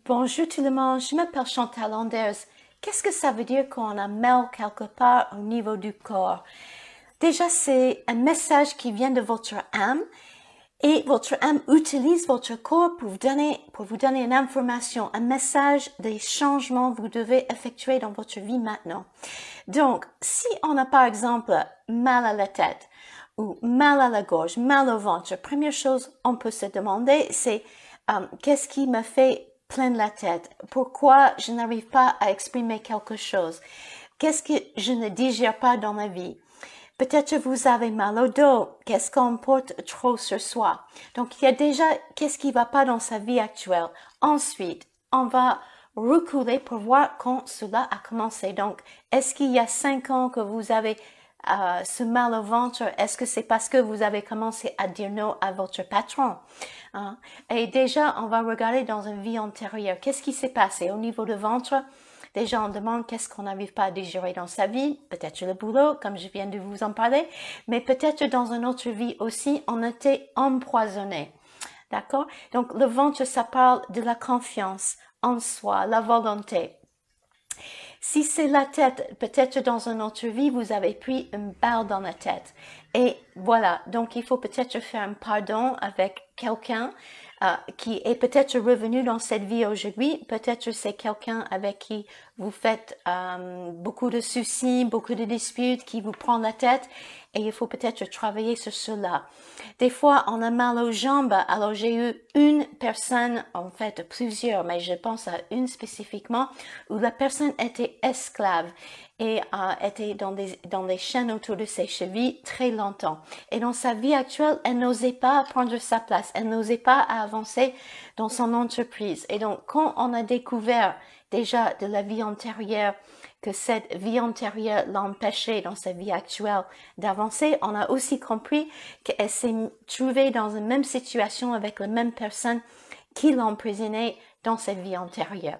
Bonjour tout le monde, je m'appelle Chantal Anders. Qu'est-ce que ça veut dire quand on a mal quelque part au niveau du corps? Déjà, c'est un message qui vient de votre âme et votre âme utilise votre corps pour vous donner une information, un message des changements que vous devez effectuer dans votre vie maintenant. Donc, si on a par exemple mal à la tête ou mal à la gorge, mal au ventre, première chose on peut se demander, c'est qu'est-ce qui me fait plein la tête? Pourquoi je n'arrive pas à exprimer quelque chose? Qu'est-ce que je ne digère pas dans ma vie? Peut-être vous avez mal au dos. Qu'est-ce qu'on porte trop sur soi? Donc, il y a déjà qu'est-ce qui va pas dans sa vie actuelle. Ensuite, on va reculer pour voir quand cela a commencé. Donc, est-ce qu'il y a 5 ans que vous avez ce mal au ventre? Est-ce que c'est parce que vous avez commencé à dire non à votre patron? Hein? Et déjà, on va regarder dans une vie antérieure. Qu'est-ce qui s'est passé au niveau du ventre? Déjà, on demande qu'est-ce qu'on n'arrive pas à digérer dans sa vie, peut-être le boulot, comme je viens de vous en parler, mais peut-être dans une autre vie aussi, on était empoisonné. D'accord? Donc, le ventre, ça parle de la confiance en soi, la volonté. Si c'est la tête, peut-être dans une autre vie, vous avez pris une balle dans la tête. Et voilà, donc il faut peut-être faire un pardon avec quelqu'un qui est peut-être revenu dans cette vie aujourd'hui. Peut-être c'est quelqu'un avec qui vous faites beaucoup de soucis, beaucoup de disputes, qui vous prend la tête. Et il faut peut-être travailler sur cela. Des fois, on a mal aux jambes. Alors, j'ai eu une personne, en fait plusieurs, mais je pense à une spécifiquement, où la personne était esclave et était dans des chaînes autour de ses chevilles très longtemps. Et dans sa vie actuelle, elle n'osait pas prendre sa place. Elle n'osait pas avancer dans son entreprise. Et donc, quand on a découvert déjà de la vie antérieure, que cette vie antérieure l'empêchait dans sa vie actuelle d'avancer, on a aussi compris qu'elle s'est trouvée dans la même situation avec la même personne qui l'emprisonnait dans sa vie antérieure.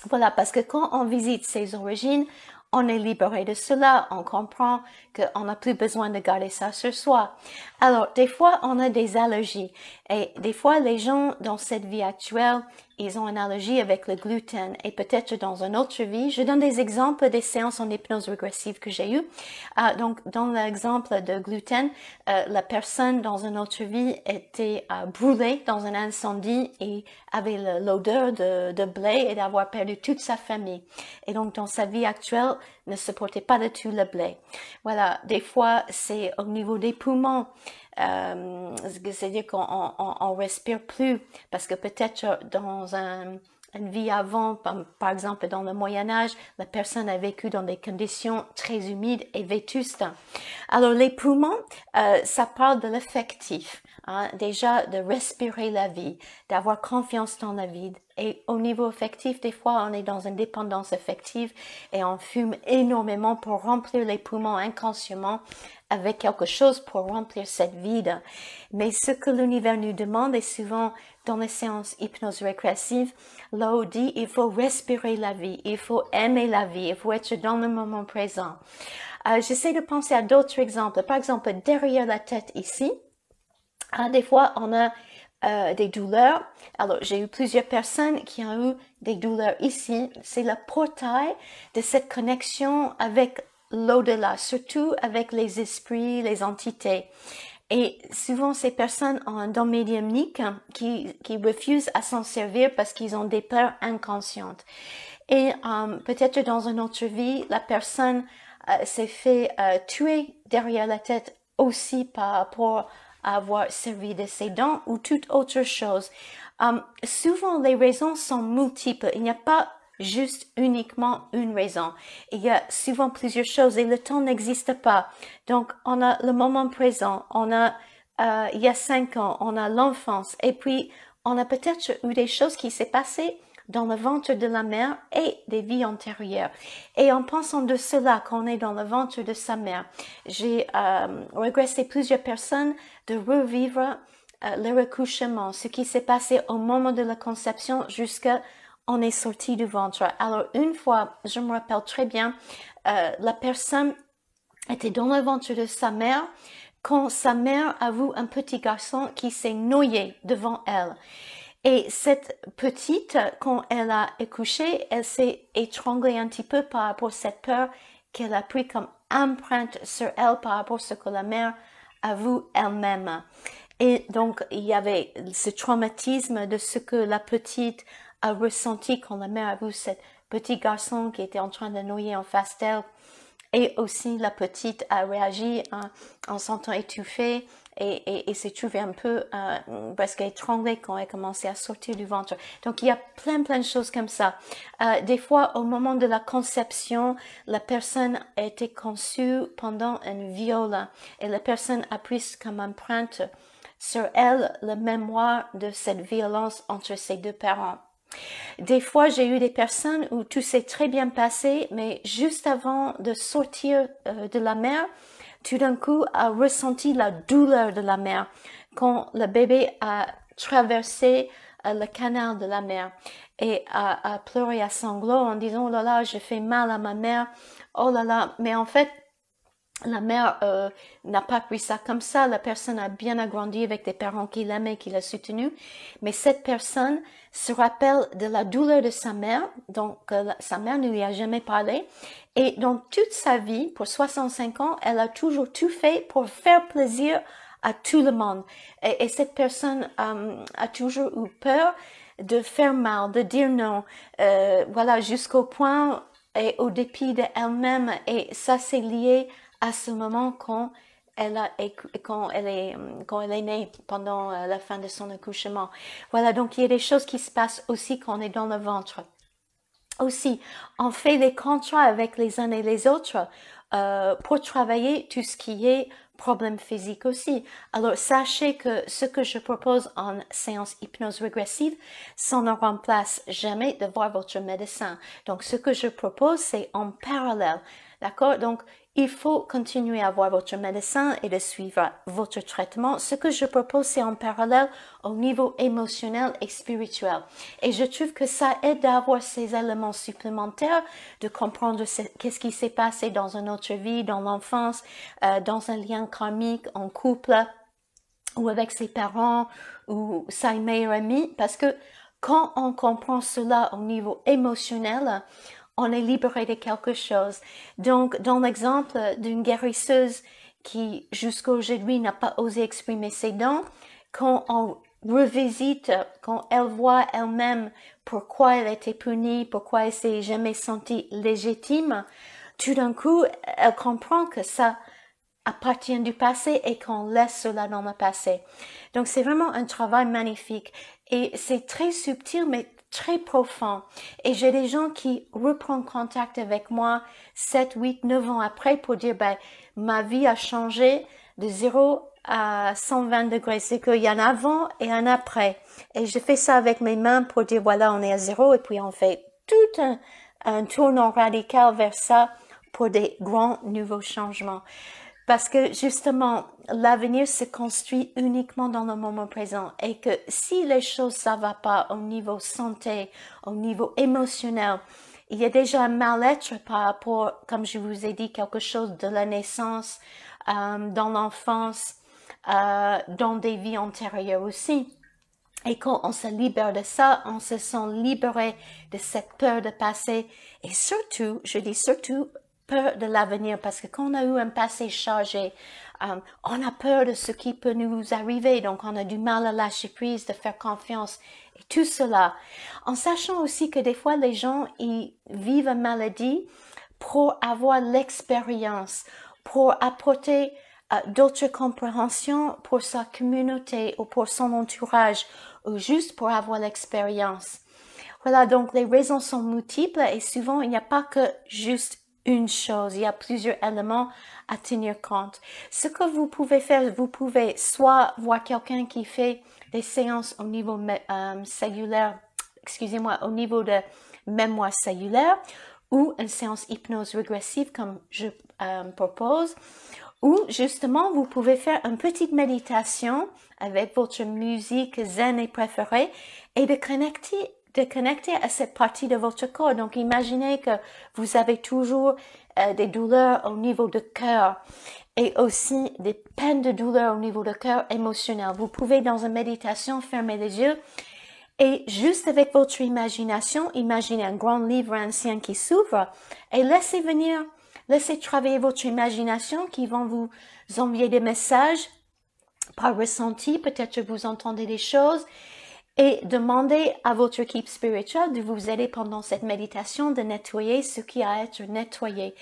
Voilà, parce que quand on visite ses origines, on est libéré de cela, on comprend qu'on n'a plus besoin de garder ça sur soi. Alors, des fois, on a des allergies. Et des fois, les gens dans cette vie actuelle, ils ont une allergie avec le gluten. Et peut-être dans une autre vie, je donne des exemples des séances en hypnose régressive que j'ai eues. Donc, dans l'exemple de gluten, la personne dans une autre vie était brûlée dans un incendie et avait l'odeur de blé et d'avoir perdu toute sa famille. Et donc, dans sa vie actuelle, ne supportait pas du tout le blé. Voilà, des fois, c'est au niveau des poumons. C'est-à-dire qu'on respire plus parce que peut-être dans une vie avant, par exemple dans le Moyen-Âge, la personne a vécu dans des conditions très humides et vétustes. Alors les poumons, ça parle de l'affectif, hein, déjà de respirer la vie, d'avoir confiance dans la vie. Et au niveau affectif, des fois, on est dans une dépendance affective et on fume énormément pour remplir les poumons inconsciemment avec quelque chose pour remplir cette vide. Mais ce que l'univers nous demande, et souvent dans les séances hypnose régressive, là on dit, il faut respirer la vie, il faut aimer la vie, il faut être dans le moment présent. J'essaie de penser à d'autres exemples. Par exemple, derrière la tête ici, des fois on a des douleurs. Alors, j'ai eu plusieurs personnes qui ont eu des douleurs ici. C'est le portail de cette connexion avec l'au-delà, surtout avec les esprits, les entités. Et souvent, ces personnes ont un don médiumnique qui refusent à s'en servir parce qu'ils ont des peurs inconscientes. Et peut-être dans une autre vie, la personne s'est fait tuer derrière la tête aussi par rapport à avoir servi de ses dons ou toute autre chose. Souvent, les raisons sont multiples. Il n'y a pas juste uniquement une raison. Il y a souvent plusieurs choses et le temps n'existe pas. Donc, on a le moment présent, on a il y a 5 ans, on a l'enfance et puis on a peut-être eu des choses qui s'est passées dans le ventre de la mère et des vies antérieures. Et en pensant de cela, qu'on est dans le ventre de sa mère, j'ai régressé plusieurs personnes de revivre le recouchement, ce qui s'est passé au moment de la conception jusqu'à on est sorti du ventre. Alors une fois, je me rappelle très bien, la personne était dans le ventre de sa mère quand sa mère a vu un petit garçon qui s'est noyé devant elle. Et cette petite, quand elle a accouché, elle s'est étranglée un petit peu par rapport à cette peur qu'elle a pris comme empreinte sur elle par rapport à ce que la mère avoue elle-même. Et donc, il y avait ce traumatisme de ce que la petite a ressenti quand la mère a vu ce petit garçon qui était en train de noyer en face d'elle. Et aussi, la petite a réagi en sentant étouffée et s'est trouvée un peu parce qu'elle étranglée quand elle commençait à sortir du ventre. Donc, il y a plein de choses comme ça. Des fois, au moment de la conception, la personne a été conçue pendant un viol et la personne a pris comme empreinte sur elle la mémoire de cette violence entre ses deux parents. Des fois, j'ai eu des personnes où tout s'est très bien passé, mais juste avant de sortir de la mer, tout d'un coup, a ressenti la douleur de la mer quand le bébé a traversé le canal de la mer et a pleuré à sanglots en disant « Oh là là, je fais mal à ma mère, oh là là ». Mais en fait, la mère n'a pas pris ça comme ça. La personne a bien agrandi avec des parents qui l'aimaient, qui l'a soutenu. Mais cette personne se rappelle de la douleur de sa mère, donc sa mère ne lui a jamais parlé. Et donc toute sa vie, pour 65 ans, elle a toujours tout fait pour faire plaisir à tout le monde. Et cette personne a toujours eu peur de faire mal, de dire non, voilà, jusqu'au point et au dépit d'elle-même. Et ça, c'est lié à ce moment quand elle est née pendant la fin de son accouchement. Voilà, donc il y a des choses qui se passent aussi quand on est dans le ventre. Aussi, on fait des contrats avec les uns et les autres pour travailler tout ce qui est problème physique aussi. Alors, sachez que ce que je propose en séance hypnose régressive, ça ne remplace jamais de voir votre médecin. Donc, ce que je propose, c'est en parallèle. D'accord? Donc, il faut continuer à voir votre médecin et de suivre votre traitement. Ce que je propose, c'est en parallèle au niveau émotionnel et spirituel. Et je trouve que ça aide à avoir ces éléments supplémentaires, de comprendre qu'est-ce qui s'est passé dans une autre vie, dans l'enfance, dans un lien karmique, en couple, ou avec ses parents, ou sa meilleure amie. Parce que quand on comprend cela au niveau émotionnel, on est libéré de quelque chose. Donc, dans l'exemple d'une guérisseuse qui, jusqu'à aujourd'hui, n'a pas osé exprimer ses dons, quand on revisite, quand elle voit elle-même pourquoi elle a été punie, pourquoi elle s'est jamais sentie légitime, tout d'un coup, elle comprend que ça appartient du passé et qu'on laisse cela dans le passé. Donc, c'est vraiment un travail magnifique. Et c'est très subtil, mais très profond. Et j'ai des gens qui reprennent contact avec moi 7, 8, 9 ans après pour dire, ben, ma vie a changé de 0 à 120 degrés. C'est qu'il y en a avant et un après. Et je fais ça avec mes mains pour dire, voilà, on est à 0 et puis on fait tout un tournant radical vers ça pour des grands nouveaux changements. Parce que justement, l'avenir se construit uniquement dans le moment présent et que si les choses ça va pas au niveau santé, au niveau émotionnel, il y a déjà un mal-être par rapport, comme je vous ai dit, quelque chose de la naissance, dans l'enfance, dans des vies antérieures aussi. Et quand on se libère de ça, on se sent libéré de cette peur de passé et surtout, je dis surtout, peur de l'avenir, parce que quand on a eu un passé chargé, on a peur de ce qui peut nous arriver, donc on a du mal à lâcher prise, de faire confiance, et tout cela, en sachant aussi que des fois les gens ils vivent une maladie pour avoir l'expérience, pour apporter d'autres compréhensions pour sa communauté ou pour son entourage, ou juste pour avoir l'expérience. Voilà, donc les raisons sont multiples et souvent il n'y a pas que juste une chose, il y a plusieurs éléments à tenir compte. Ce que vous pouvez faire, vous pouvez soit voir quelqu'un qui fait des séances au niveau cellulaire, excusez-moi, au niveau de mémoire cellulaire, ou une séance hypnose régressive comme je propose, ou justement vous pouvez faire une petite méditation avec votre musique zen et préférée et de connecter à cette partie de votre corps. Donc, imaginez que vous avez toujours des douleurs au niveau du cœur et aussi des peines de douleur au niveau du cœur émotionnel. Vous pouvez, dans une méditation, fermer les yeux Et juste avec votre imagination, imaginez un grand livre ancien qui s'ouvre et laissez travailler votre imagination qui vont vous envoyer des messages par ressenti, peut-être que vous entendez des choses, et demandez à votre équipe spirituelle de vous aider pendant cette méditation de nettoyer ce qui a à être nettoyé.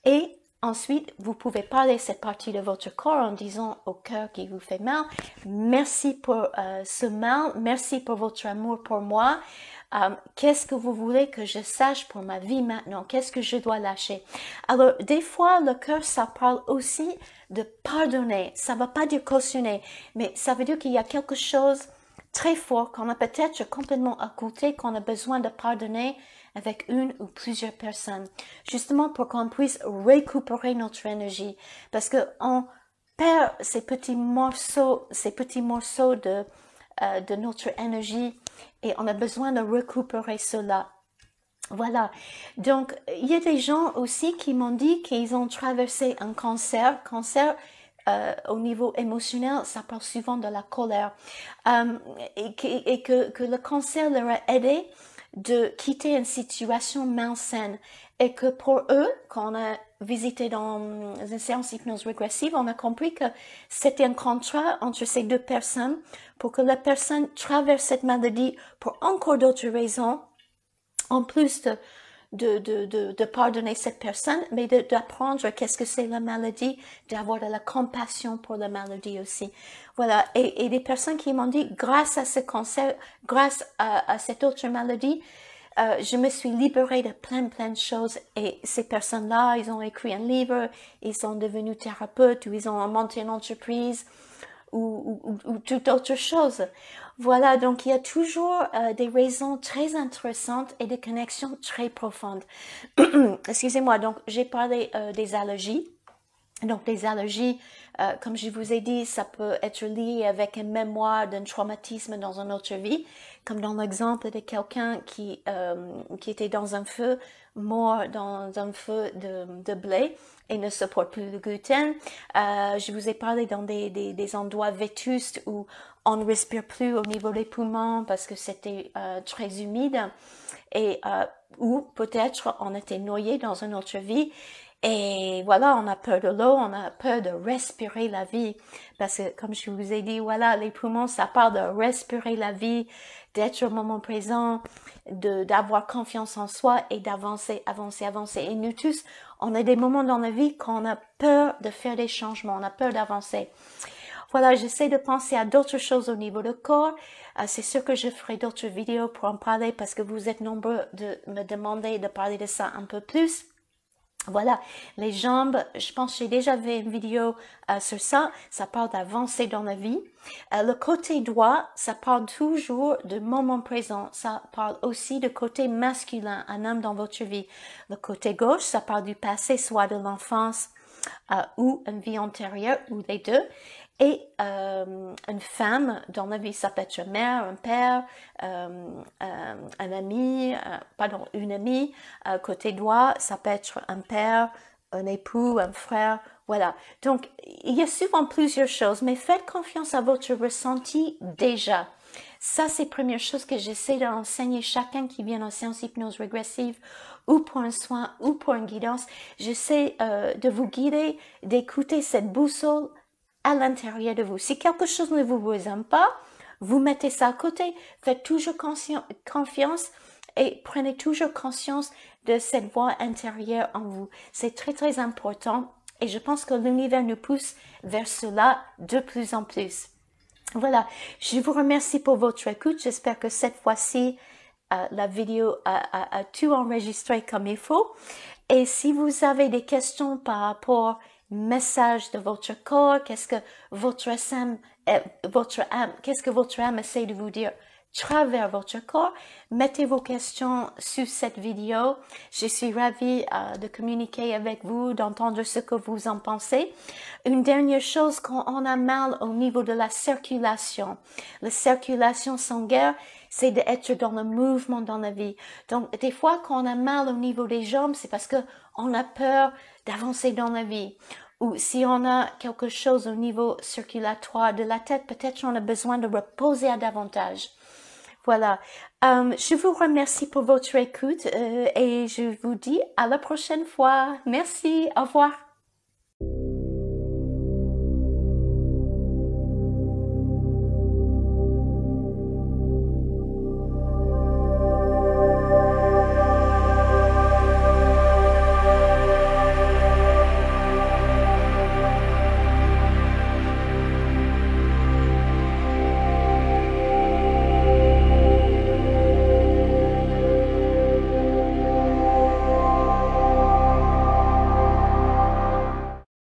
Et ensuite, vous pouvez parler cette partie de votre corps en disant au cœur qui vous fait mal, merci pour ce mal, merci pour votre amour pour moi. Qu'est-ce que vous voulez que je sache pour ma vie maintenant? Qu'est-ce que je dois lâcher? Alors, des fois, le cœur, ça parle aussi de pardonner. Ça ne va pas dire cautionner, mais ça veut dire qu'il y a quelque chose très fort qu'on a peut-être complètement occulté, qu'on a besoin de pardonner avec une ou plusieurs personnes, justement pour qu'on puisse récupérer notre énergie, parce que on perd ces petits morceaux de notre énergie et on a besoin de récupérer cela. Voilà. Donc, il y a des gens aussi qui m'ont dit qu'ils ont traversé un cancer. Au niveau émotionnel, ça parle souvent de la colère. Et que le cancer leur a aidé de quitter une situation malsaine. Et que pour eux, quand on a visité dans une séance hypnose régressive, on a compris que c'était un contrat entre ces deux personnes pour que la personne traverse cette maladie pour encore d'autres raisons, en plus de pardonner cette personne, mais d'apprendre qu'est-ce que c'est la maladie, d'avoir de la compassion pour la maladie aussi. Voilà. Et des personnes qui m'ont dit, grâce à ce cancer, grâce à cette autre maladie, je me suis libérée de plein de choses. Et ces personnes-là, ils ont écrit un livre, ils sont devenus thérapeutes, ou ils ont monté une entreprise, ou toute autre chose. Voilà, donc il y a toujours des raisons très intéressantes et des connexions très profondes. Excusez-moi, donc j'ai parlé des allergies. Donc les allergies, comme je vous ai dit, ça peut être lié avec une mémoire d'un traumatisme dans une autre vie, comme dans l'exemple de quelqu'un qui était dans un feu, mort dans un feu de blé et ne supporte plus le gluten. Je vous ai parlé dans des endroits vétustes où on ne respire plus au niveau des poumons parce que c'était très humide et ou peut-être on était noyé dans une autre vie. Et voilà, on a peur de l'eau, on a peur de respirer la vie. Parce que, comme je vous ai dit, voilà, les poumons, ça parle de respirer la vie, d'être au moment présent, d'avoir confiance en soi et d'avancer, avancer. Et nous tous, on a des moments dans la vie qu'on a peur de faire des changements, on a peur d'avancer. Voilà, j'essaie de penser à d'autres choses au niveau du corps. C'est sûr que je ferai d'autres vidéos pour en parler parce que vous êtes nombreux de me demander de parler de ça un peu plus. Voilà, les jambes, je pense que j'ai déjà fait une vidéo sur ça, ça parle d'avancer dans la vie. Le côté droit, ça parle toujours de moment présent, ça parle aussi de côté masculin, un homme dans votre vie. Le côté gauche, ça parle du passé, soit de l'enfance ou une vie antérieure, ou les deux. Et une femme dans la vie, ça peut être une mère, un père, un ami, une amie. Côté droit, ça peut être un père, un époux, un frère. Voilà. Donc, il y a souvent plusieurs choses, mais faites confiance à votre ressenti déjà. Ça, c'est la première chose que j'essaie d'enseigner chacun qui vient en séance hypnose régressive ou pour un soin ou pour une guidance. J'essaie de vous guider, d'écouter cette boussole à l'intérieur de vous. Si quelque chose ne vous représente pas, vous mettez ça à côté. Faites toujours confiance et prenez toujours conscience de cette voix intérieure en vous. C'est très important et je pense que l'univers nous pousse vers cela de plus en plus. Voilà, je vous remercie pour votre écoute. J'espère que cette fois-ci, la vidéo a tout enregistré comme il faut. Et si vous avez des questions par rapport message de votre corps, qu'est-ce que votre âme, qu'est-ce que votre âme essaie de vous dire travers votre corps, mettez vos questions sous cette vidéo. Je suis ravie de communiquer avec vous, d'entendre ce que vous en pensez. Une dernière chose, quand on a mal au niveau de la circulation sanguine, c'est d'être dans le mouvement dans la vie. Donc, des fois, quand on a mal au niveau des jambes, c'est parce que on a peur d'avancer dans la vie. Ou si on a quelque chose au niveau circulatoire de la tête, peut-être on a besoin de reposer à davantage. Voilà. Je vous remercie pour votre écoute et je vous dis à la prochaine fois. Merci. Au revoir.